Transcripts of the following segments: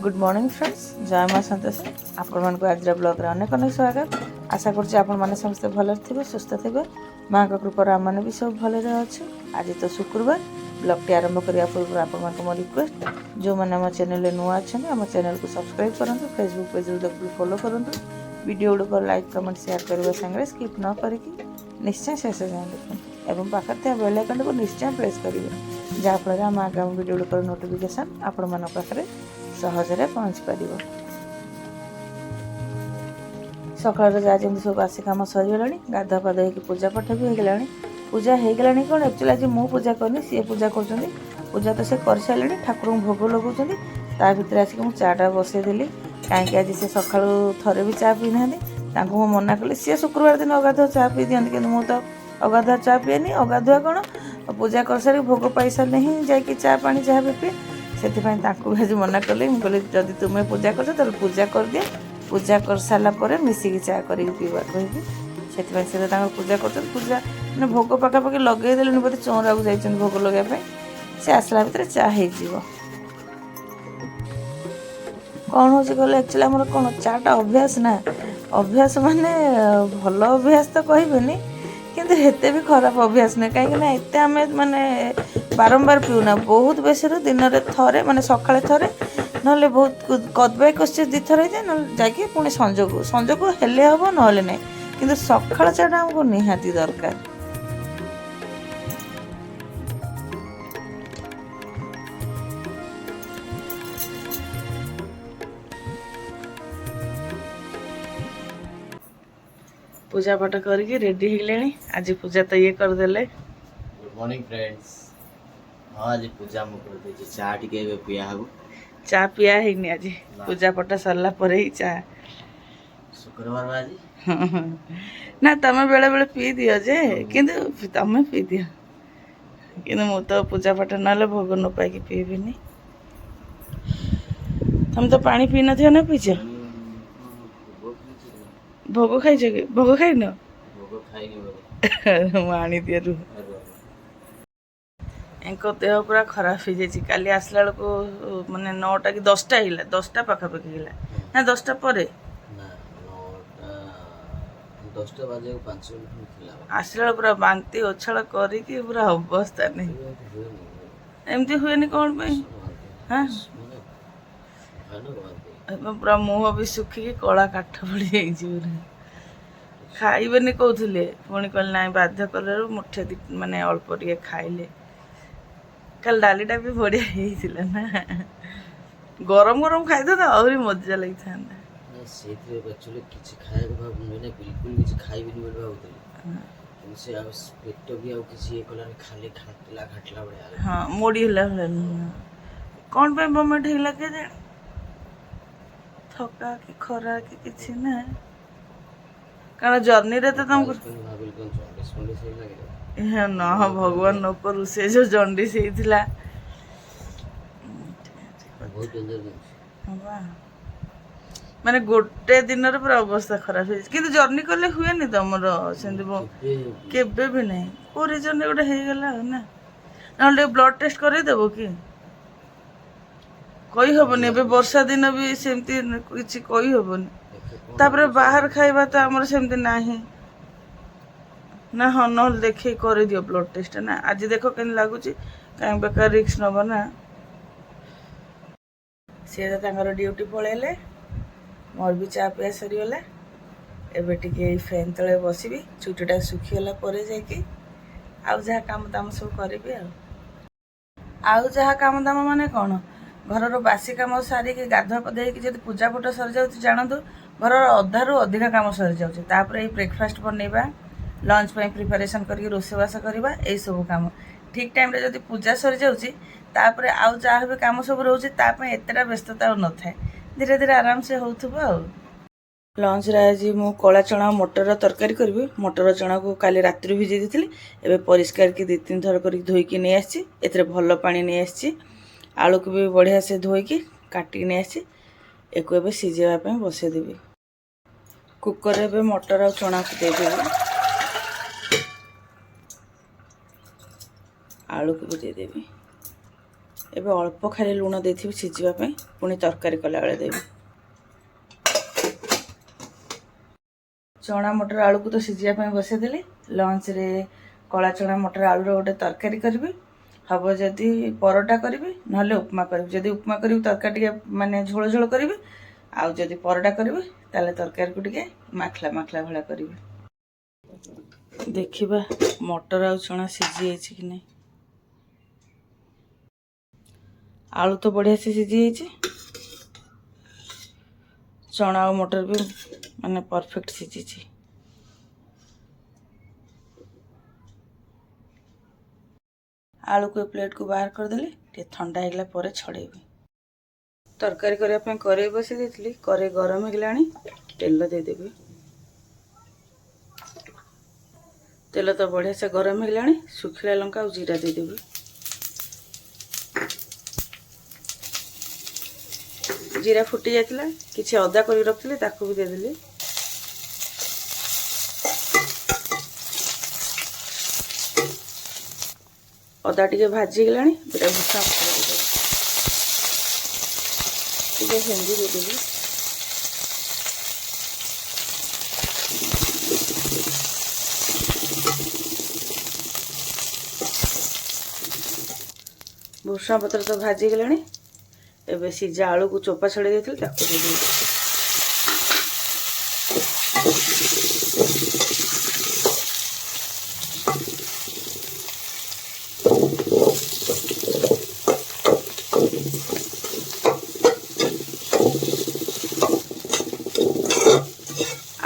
Good morning friends जय माँ संतोषी आपण मानक आज ब्लॉग रे अनेक अनेक स्वागत। आशा करछि आपण माने समस्त भले थे सुस्थ थे माँ का कृपा आम मैंने भी सब भले अच्छे। आज तो शुक्रवार ब्लॉग टी आरंभ करने पूर्व आपण मानक मो रिक्वेस्ट जो मैंने आम चैनल नुआ अच्छा आम चैनल को सब्सक्राइब करूँ, फेसबुक पेज देखिए फॉलो करूँ, वीडियो गुड़ लाइक कमेंट शेयर करने सागर स्किप न करके निश्चय शेष जाए देखते और पाखे बेल आइकन को निश्चय प्रेस करेंगे जहाँफल आम आगामी वीडियो गुड़ नोटिफिकेशन आपण मान पाखे सहजरे पहुँच पार। सकाल जहाँ जमी सब बासी कम सरीगला गाधा पाधा हो पूजा पाठ भी होगला पूजा होगला कौन एक्चुअली आज मु पूजा करनी सी पूजा कर पूजा तो सी कर सारे ठाकुर भोग लगाऊँ ता भर आसिक मुझे चाटा बसईदेली कहीं आज से सका थे भी चा पी ना मु मना कली सी शुक्रवार दिन अगाधुआ चा पी दिखती कि मुझे तो अगाधुआ चा पीएनि अगाधुआ कौन पूजा कर सारी भोग पाई सारे ही जाकि चा पानी जहाँ भी पीए से आज मना कली मुझे जदि तुम्हें पूजा कर पूजा कर दिए पूजा कर सारापर मिसिकी चा कर पीवा कहीकि से पूजा कर पूजा मैंने भोग पखापाखि लगेदेले बोधे चौरा को जाइए भोग लगाई से आसला भितर चा हो कौन हो कहले एक्चुअली आम कौन चाटा अभ्यास ना अभ्यास माने भल अभ्यास तो कहबेनि किंतु हेते भी खराब अभ्यास नहीं कहीं एत आम माने बारंबार पीऊना बहुत बेसी दिन में थे माने सकाଳେ थे ना बहुत कदबाई क्वेश्चन दी थर जाए ना जाकि पुणी संजोग हेले हम ना ना कि सकाळ चाटा आमको निहाती दरकार। पूजा पाठ करके रेडी होगले आज पूजा तो ये करदे। Good morning friends. हाँ आज पूजा मुझे चा टे पिया हम चा पिया है आज पूजा पाठ सरला पर ही चा शुक्रवार आज ना तमें बेले बेले पी दियो जे किंतु तमें पी दियो कि मु तो पूजा पाठ ना भोग न पाई पीबिनी। तुम तो पानी पी न ना पीछ भोग खाई कि भोग खाई न आनी दिए रू एंको देह पूरा खराब हो जाए काली आसला बेलू माने 9टा कि 10टा है 10टा पखापाखि है ना 10टा पर आसला पूरा बांती उछाल करके पूरा अवस्था नहीं एमती हुए कौन हाँ पूरा मुह भी सुखिकी कला काठ पड़ जाए खाइबेनि कहते पुणी कहले ना बाध्य कलु मुठे माने अल्प टे खाइले कल डालीटा भी बढ़िया ना गरम गरम खाई तो आहरी मजा लगी था हाँ मोड़ी कौन पे मोमेंट है के थका कि खरा कि किसी ना कारण जर्नी रे तो तुमको ना भगवान न करू से जो जंडिस होता माने गोटे दिन पूरा अवस्था खराब हो कि जर्नी कले हुए नहीं तुम केबे भी नहीं को रिजन गोटे होगला ना ना ब्लड टेस्ट करदेव कि कही हेनी ए वर्षा दिन भी सेमती किसी कही हेनी तापर बाहर खाइबा तो आमर सेमती नाही ना हाँ ना देखे कर दियो ब्लड टेस्ट ना आज देख के लगुच कहीं बेकार रिक्स नब ना सी तो ड्यूटी पलैले मोर भी चा पिया सरीगला एबे टिके फैन तले बसबी चुटीटा सुखीगला जाकि आउ जहाँ काम दाम सब करी आउ जहाँ काम दाम माने कौन घर बासी कम सारिकी गाधुआ पधेक जब पूजा पाठ सरी जाऊँ जानतु घर अधारू अधिका कम सरी जाऊे ब्रेकफास्ट बनइबा लंच पे प्रिपरेशन करके रोषेबास करवा यही सब कम ठीक टाइम रे जब पूजा सरी जाऊँपर आउ जहाँ भी कम सब रोचे एतटा व्यस्तता न था धीरे धीरे आराम से होथुबो। लंच रे आज मु कला चना मटर तरकारी करी मटर चना को काली राति भिजे दी एवं परिष्कार की 2-3 थर कर धोईकी नहीं आसी ए भल पानी नहीं आसी आलू को भी बढ़िया से धोईकी काटिकी नहीं आसी एक सिझेवाई बसईदेवी कुकर रे मटर और चना को देदेवी आलू को भी देदेवी ଏବେ ଅଳ୍ପ ଖାଲି ଲୁଣ ଦେଇଥିବି ସିଝିବା ପାଇଁ, ପୁଣି ତରକାରୀ କଲାବେଳେ ଦେବି। ଚଣା ମଟର ଆଳୁକୁ ତ ସିଝିବା ପାଇଁ ବସାଇଦେଲି। ଲଞ୍ଚରେ କଳା ଚଣା ମଟର ଆଳୁର ଗୋଟେ ତରକାରୀ କରିବି। ହବ ଯଦି ପରଟା କରିବି, ନହେଲେ ଉପମା କରିବି। ଯଦି ଉପମା କରିବି ତରକାରୀ ଟିକେ ମାନେ ଝୋଳ ଝୋଳ କରିବି, ଆଉ ଯଦି ପରଟା କରିବି ତାହେଲେ ତରକାରୀକୁ ଟିକେ ମାଖଲା ମାଖଲା ଭଳିଆ କରିବି। ଦେଖିବା ମଟର ଆଉ ଚଣା ସିଝି ଯାଇଛି କି ନାହିଁ। ଆଳୁ ତ ବଢ଼ିଆ ସେ ସିଝି ଯାଇଛି, ଚଣା ଆଉ ମଟର ବି ମାନେ ପରଫେକ୍ଟ ସିଝିଛି। ଆଳୁକୁ ଏ ପ୍ଲେଟ୍କୁ ବାହାର କରିଦେଲି, ଟିକେ ଥଣ୍ଡା ହେଇଗଲା ପରେ ଛଡ଼େଇବି। ତରକାରୀ କରିବା ପାଇଁ କରେଇ ବସାଇ ଦେଇଥିଲି, କରେଇ ଗରମ ହେଇଗଲାଣି। ତେଲ ଦେଇଦେବି। ତେଲ ତ ବଢ଼ିଆ ସେ ଗରମ ହେଇଗଲାଣି। ଶୁଖିଲା ଲଙ୍କା ଆଉ ଜିରା ଦେଇଦେବି। ଜିରା ଫୁଟି ଯାଇଥିଲା, କିଛି ଅଦା କରି ରଖିଥିଲି ତାକୁ ବି ଦେଇଦେଲି। ଅଦା ଟିକେ ଭାଜିଗଲାଣି, ଏଇଟା ଭୁଷା ଟିକେ ହେଙ୍ଗୁ ଦେଇଦେବି। ଭୁଷା ପତ୍ର ତ ଭାଜିଗଲାଣି। ଏବେ ସିଝା ଆଳୁକୁ ଚୋପା ଛଡ଼େଇ ଦେଇଥିଲି ତାକୁ ଦେଇଦେବି।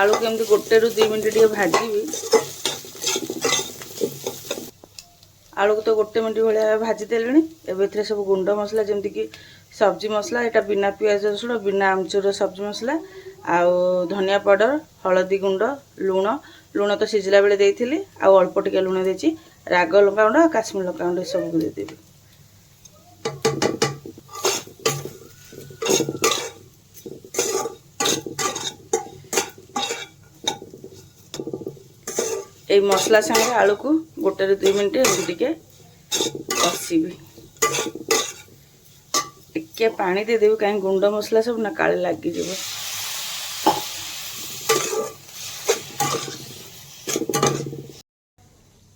ଆଳୁକୁ ଏମିତି 1 ରୁ 2 ମିନିଟ୍ ଟିକେ ଭାଜିବି। ଆଳୁକୁ ତ 1 ମିନିଟ୍ ଭଳିଆ ଭାଜି ଦେଲେଣି। ଏବେ ଏଥିରେ ସବୁ ଗୁଣ୍ଡ ମସଲା, ଯେମିତିକି ସବଜି ମସଲା, ଏଇଟା ବିନା ପିଆଜ ରସୁଣ ବିନା ଆମ୍ଚୁର ସବଜି ମସଲା, ଆଉ ଧନିଆ ପାଉଡ଼ର, ହଳଦୀ ଗୁଣ୍ଡ, ଲୁଣ ତ ସିଝିଲା ବେଳେ ଦେଇଥିଲି, ଆଉ ଅଳ୍ପ ଟିକେ ଲୁଣ ଦେଇଛି। ରାଗ ଲଙ୍କାଗୁଣ୍ଡ ଆଉ କାଶ୍ମୀର ଲଙ୍କାଗୁଣ୍ଡ ଏସବୁକୁ ଦେଇଦେବି। এই ମସଲା ସାଙ୍ଗରେ ଆଳୁକୁ 1 ରୁ 2 ମିନିଟ୍ ଏମିତି ଟିକେ କଷିବି। ଟିକେ ପାଣି ଦେଇଦେବି, କାହିଁକି ଗୁଣ୍ଡ ମସଲା ସବୁ ନା କାଳେ ଲାଗିଯିବ।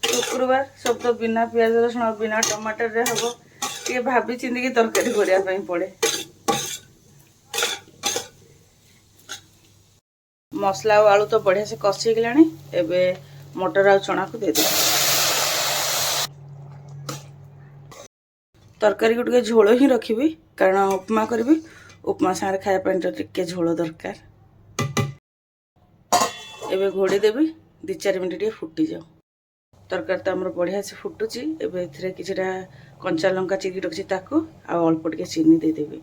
ଶୁକ୍ରବାର ସବୁ ତ ବିନା ପିଆଜ ରସୁଣ ବିନା ଟମାଟରରେ ହବ, ଟିକେ ଭାବି ଚିନ୍ତିକି ତରକାରୀ କରିବା ପାଇଁ ପଡ଼େ। ମସଲା ଆଉ ଆଳୁ ତ ବଢ଼ିଆ ସେ କଷି ହେଇଗଲାଣି। ଏବେ ମଟର ଆଉ ଚଣାକୁ ଦେଇଦେବି। ତରକାରୀକୁ ଟିକେ ଝୋଳ ହିଁ ରଖିବି, କାରଣ ଉପମା କରିବି। ଉପମା ସାଙ୍ଗରେ ଖାଇବା ପାଇଁ ତ ଟିକେ ଝୋଳ ଦରକାର। ଏବେ ଘୋଡ଼େଇ ଦେବି, 2-4 ମିନିଟ୍ ଟିକେ ଫୁଟିଯାଉ। ତରକାରୀ ତ ଆମର ବଢ଼ିଆ ସେ ଫୁଟୁଛି। ଏବେ ଏଥିରେ କିଛିଟା କଞ୍ଚା ଲଙ୍କା ଚିରି ରଖିଛି ତାକୁ, ଆଉ ଅଳ୍ପ ଟିକେ ଚିନି ଦେଇଦେବି।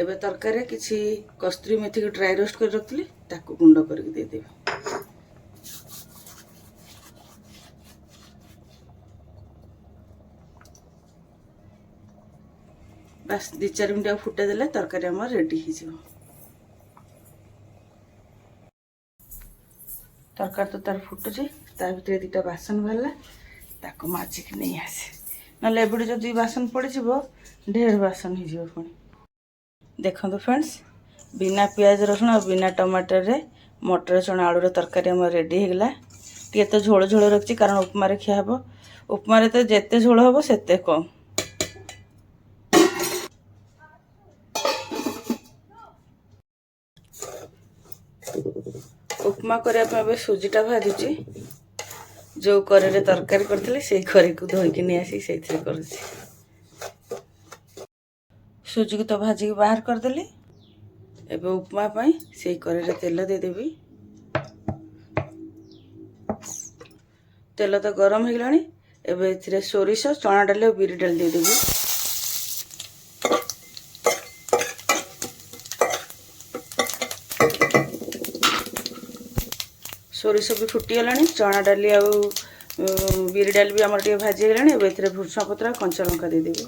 ଏବେ ତରକାରୀରେ କିଛି କସ୍ତୁରୀ ମେଥିକୁ ଡ୍ରାଏ ରୋଷ୍ଟ କରି ରଖିଥିଲି, ତାକୁ ଗୁଣ୍ଡ କରିକି ଦେଇଦେବି। ବାସ୍ 2-4 ମିନିଟ୍ ଆଉ ଫୁଟେଇ ଦେଲେ ତରକାରୀ ଆମର ରେଡ଼ି ହେଇଯିବ। ତରକାରୀ ତ ତାର ଫୁଟୁଛି, ତା ଭିତରେ 2ଟା ବାସନ ବାହାରିଲା, ତାକୁ ମାଜିକି ନେଇ ଆସେ। ନହେଲେ ଏପଟେ ଯଦି ବାସନ ପଡ଼ିଯିବ ଢେର ବାସନ ହେଇଯିବ ପୁଣି। ଦେଖନ୍ତୁ ଫ୍ରେଣ୍ଡସ୍, ବିନା ପିଆଜ ରସୁଣ ଆଉ ବିନା ଟମାଟରରେ ମଟର ଚଣା ଆଳୁର ତରକାରୀ ଆମର ରେଡ଼ି ହେଇଗଲା। ଟିକେ ତ ଝୋଳ ଝୋଳ ରଖିଛି, କାରଣ ଉପମାରେ ଖିଆ ହେବ। ଉପମାରେ ତ ଯେତେ ଝୋଳ ହେବ ସେତେ କମ୍। ଉପମା କରିବା ପାଇଁ ଏବେ ସୁଜିଟା ଭାଜୁଛି। ଯେଉଁ କରେଇରେ ତରକାରୀ କରିଥିଲି ସେଇ କରେଇକୁ ଧୋଇକି ନେଇ ଆସିକି ସେଇଥିରେ କରୁଛି। ସୁଜିକୁ ତ ଭାଜିକି ବାହାର କରିଦେଲି। ଏବେ ଉପମା ପାଇଁ ସେଇ କରେଇରେ ତେଲ ଦେଇଦେବି। ତେଲ ତ ଗରମ ହେଇଗଲାଣି। ଏବେ ଏଥିରେ ସୋରିଷ, ଚଣା ଡାଲି ଆଉ ବିରି ଡାଲି ଦେଇଦେବି। ସୋରିଷ ବି ଫୁଟିଗଲାଣି, ଚଣା ଡାଲି ଆଉ ବିରି ଡାଲି ବି ଆମର ଟିକେ ଭାଜି ହେଇଗଲାଣି। ଏବେ ଏଥିରେ ଭୃଷଙ୍ଗ ପତ୍ର ଆଉ କଞ୍ଚା ଲଙ୍କା ଦେଇଦେବି।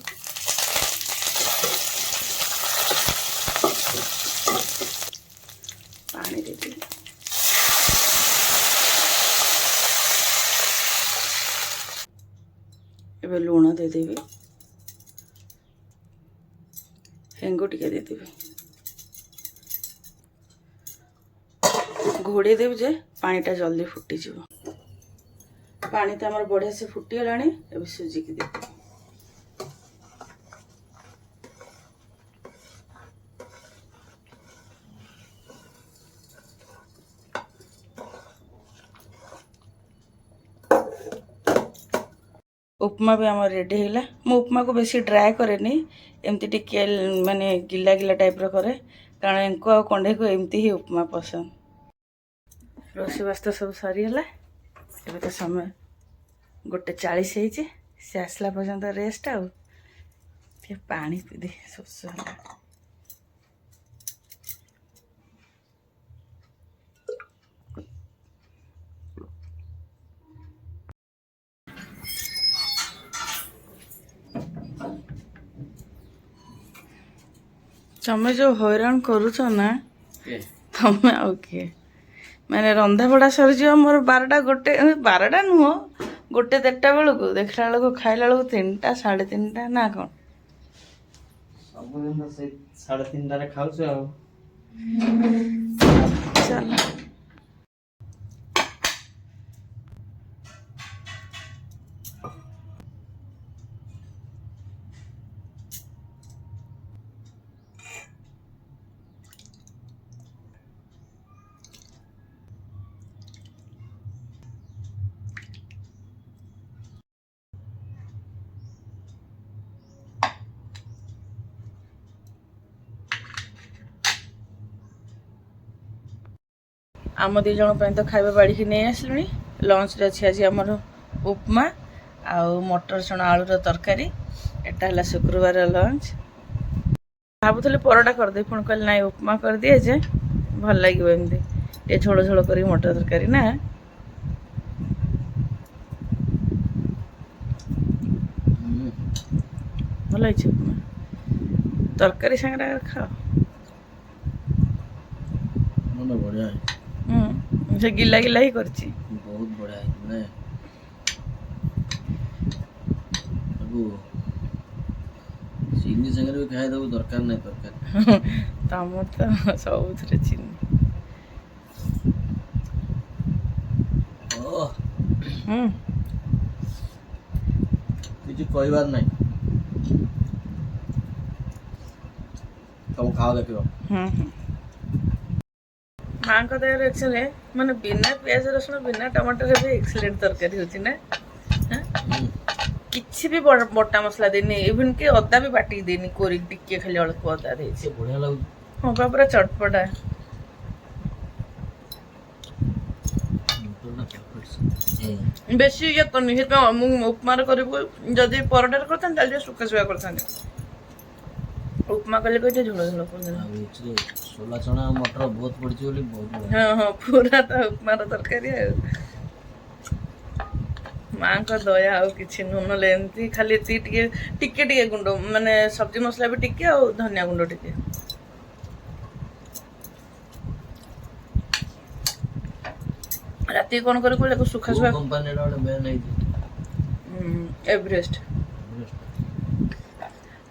ପାଣି ଦେଇଦେବି। ଏବେ ଲୁଣ ଦେଇଦେବି, ହେଙ୍ଗୁ ଟିକେ ଦେଇଦେବି, ଘୋड़ेଇ देवी जे पानीटा जल्दी फुटीଯିବ। पानी तो आमर बढ़िया से फुटीगलानी, ଏବେ ସୁଜିକି ଦେଇଦେବି। उपमा भी आम रेडी है। मु उपमा को बेसी ड्राए कैनि, एमती टिके माने गिला गिला टाइप करे, कारण एंको आ कंडे को एमती ही उपमा पसंद। रोषेईबास तो सब सरीगला, एबे तो समय 1:40 होइए। से आसला पर्यंत रेस्ट आउ पानी पीदे शोष है। तमें जो हैरान करुच ना तमें आउ किए मैंने रंधा बड़ा सरीज मोर 12टा 12टा नुह 1-1:30 बेलू देखला बेलू खाइला बेलू 3टा 3:30 ना कौन सबदिन से 3:30 रे खाउछ आ। चल आम 2 जन तो खाଇବା बाड़ी नहीं आसलुनी। लंच रे अच्छी आज आमर उपमा आउ मटर चना आलूर तरकारी। एटा है शुक्रवार लंच। भावुली परोटा करदे पुणी कहले ना उपमा कर दिए जे भल लगे एमती झोल झोल कर मटर तरकारी ना। भल उपमा तरकारी सांगे खाओ बढ़िया से गिला गिला ही करची बहुत बढ़िया है। चीनी संगे भी खाई दबो दरकार नहीं तरकारी तमर तो सब चीनी किसी कहबार नहीं तुम खाओ देखो। माँ का दया एक्चुअली माने बिना प्याज रसुण बिना टमाटर भी एक्सीलेंट तरकारी होची ना। किछि भी बटा मसला देनी, इवन के अदा भी बाटी देनी कोरी टिके खाली अल्प अदा देछि बढ़िया लागु। हां बा पूरा चटपटा बेसी ये करनी है तो मु उपमा रे करबो। जदी परोटा रे करथन ताले सुका सुका करथन, उपमा कले को झोल झोल कर देना। सोला चना मटर बहुत पड़ची बोली बहुत बढ़िया। हां हां पूरा तो उपमा रो तरकारी है। माँ का दया आउ किछि नुन लेंती खाली ती टिके टिके टिके गुंड माने सब्जी मसला भी टिके आ धनिया गुंड टिके। राती कोन करे को सुखा सुखा कंपनी रो बे नहीं एवरेस्ट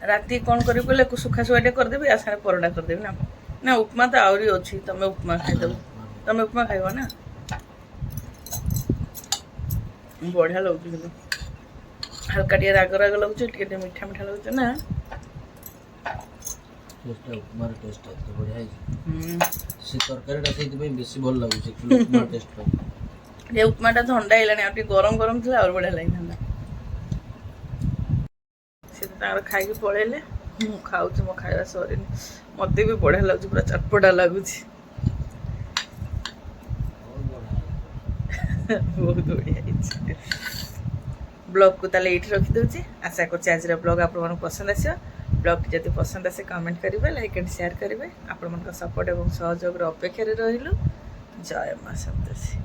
राती कौन कर सुखा सुखा कर देवी आ सारे परोटा कर देवी ना। ना उपमा तो आहरी अच्छी तमें उपमा खाईदेव। तमें उपमा खाइब ना बढ़िया लगे हल्का टे राग राग लगे टे मीठा मीठा लगे ना। उपमा टेस्ट है बढ़िया है। से तरकारीटा से बेसी भल लागुचे उपमा टेस्ट पे। ये उपमाटा ठंडा हेलानी आ गरम गरम थी और बढ़िया लगी खाई पलैले मु खाऊँ मो खाଇବା सरीनी मत भी बढ़िया लगुच पूरा चटपटा लगुच बहुत बढ़िया। ब्लॉग को ताले एठी रखी दउची। आशा करछि आज ब्लॉग आप पसंद आसियो। ब्लॉग जदि पसंद आसे कमेंट करेंगे, लाइक एंड शेयर करेंगे। आपण सपोर्ट और सहयोग अपेक्षा रहिलु। जय मां सप्तशती।